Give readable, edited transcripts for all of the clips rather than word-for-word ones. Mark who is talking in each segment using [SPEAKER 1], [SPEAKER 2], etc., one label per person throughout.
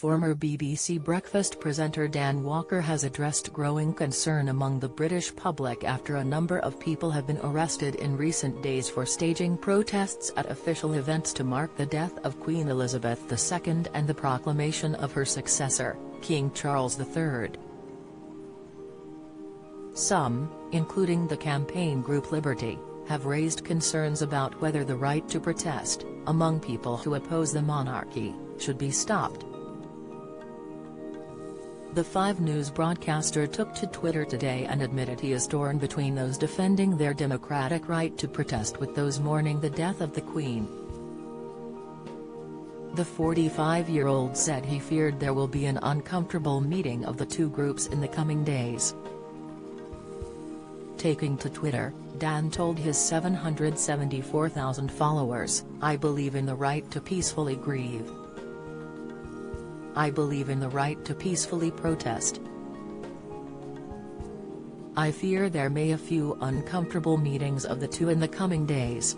[SPEAKER 1] Former BBC Breakfast presenter Dan Walker has addressed growing concern among the British public after a number of people have been arrested in recent days for staging protests at official events to mark the death of Queen Elizabeth II and the proclamation of her successor, King Charles III. Some, including the campaign group Liberty, have raised concerns about whether the right to protest, among people who oppose the monarchy, should be stopped. The 5 News broadcaster took to Twitter today and admitted he is torn between those defending their democratic right to protest with those mourning the death of the Queen. The 45-year-old said he feared there will be an uncomfortable meeting of the two groups in the coming days. Taking to Twitter, Dan told his 774,000 followers, "I believe in the right to peacefully grieve. I believe in the right to peacefully protest. I fear there may be a few uncomfortable meetings of the two in the coming days."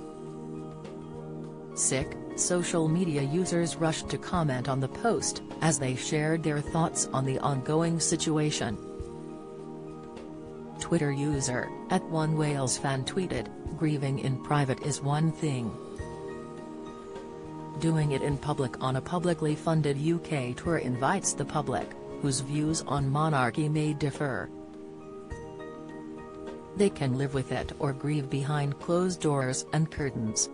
[SPEAKER 1] Social media users rushed to comment on the post, as they shared their thoughts on the ongoing situation. Twitter user @OneWalesFan tweeted, "Grieving in private is one thing. Doing it in public on a publicly funded UK tour invites the public, whose views on monarchy may differ. They can live with it or grieve behind closed doors and curtains.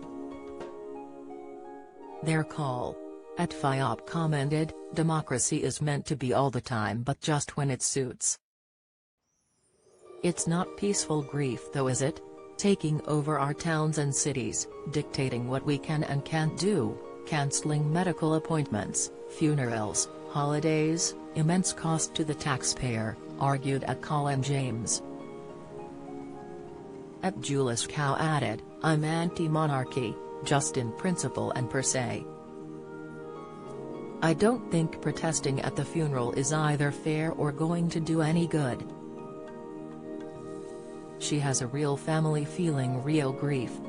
[SPEAKER 1] Their call." @Fiop commented, "Democracy is meant to be all the time but just when it suits. It's not peaceful grief though, is it? Taking over our towns and cities, dictating what we can and can't do, cancelling medical appointments, funerals, holidays, immense cost to the taxpayer," argued Colin James. @Julius Cow added, "I'm anti-monarchy, just in principle and per se. I don't think protesting at the funeral is either fair or going to do any good. She has a real family feeling real grief.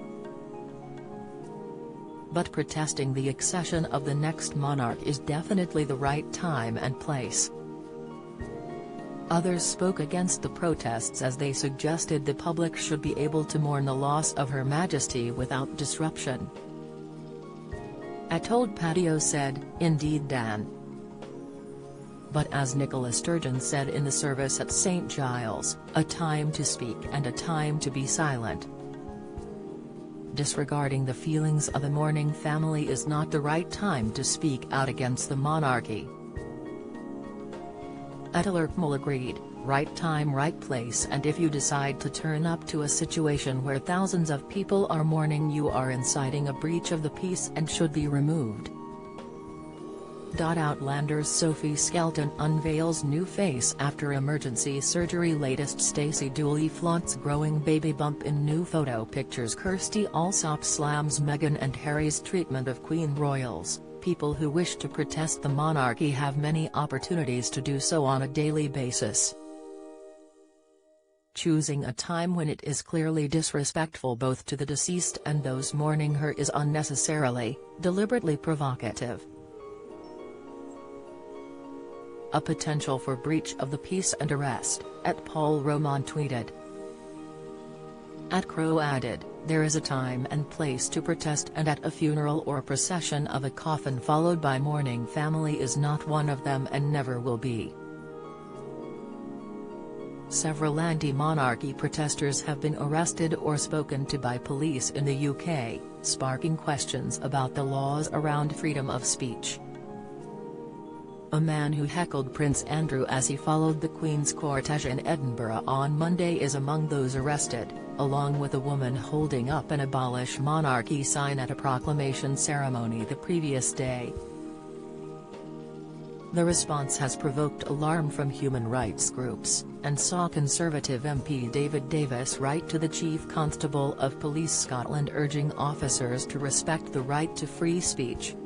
[SPEAKER 1] But protesting the accession of the next monarch is definitely the right time and place." Others spoke against the protests as they suggested the public should be able to mourn the loss of Her Majesty without disruption. Old Patio said, "Indeed, Dan. But as Nicola Sturgeon said in the service at St Giles, a time to speak and a time to be silent. Disregarding the feelings of a mourning family is not the right time to speak out against the monarchy." @Alertmul agreed, "Right time, right place, and if you decide to turn up to a situation where thousands of people are mourning, you are inciting a breach of the peace and should be removed." Outlander's Sophie Skelton unveils new face after emergency surgery. Latest Stacey Dooley flaunts growing baby bump in new photo pictures. Kirstie Allsopp slams Meghan and Harry's treatment of Queen royals. People who wish to protest the monarchy have many opportunities to do so on a daily basis. Choosing a time when it is clearly disrespectful both to the deceased and those mourning her is unnecessarily, deliberately provocative. A potential for breach of the peace and arrest, @Paul Roman tweeted. @Crow added, "There is a time and place to protest, and at a funeral or procession of a coffin followed by mourning family is not one of them and never will be." Several anti-monarchy protesters have been arrested or spoken to by police in the UK, sparking questions about the laws around freedom of speech. A man who heckled Prince Andrew as he followed the Queen's cortege in Edinburgh on Monday is among those arrested, along with a woman holding up an "Abolish Monarchy" sign at a proclamation ceremony the previous day. The response has provoked alarm from human rights groups, and saw Conservative MP David Davis write to the Chief Constable of Police Scotland urging officers to respect the right to free speech.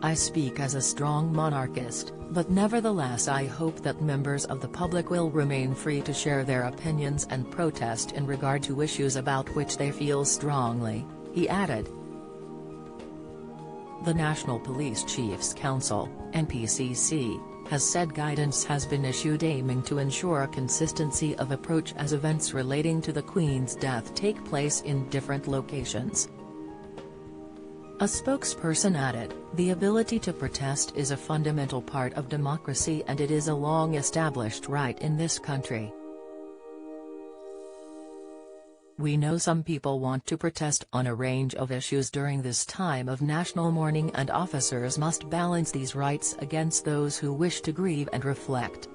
[SPEAKER 1] "I speak as a strong monarchist, but nevertheless I hope that members of the public will remain free to share their opinions and protest in regard to issues about which they feel strongly," he added. The National Police Chiefs Council, NPCC, has said guidance has been issued aiming to ensure a consistency of approach as events relating to the Queen's death take place in different locations. A spokesperson added, "The ability to protest is a fundamental part of democracy and it is a long-established right in this country. We know some people want to protest on a range of issues during this time of national mourning and officers must balance these rights against those who wish to grieve and reflect."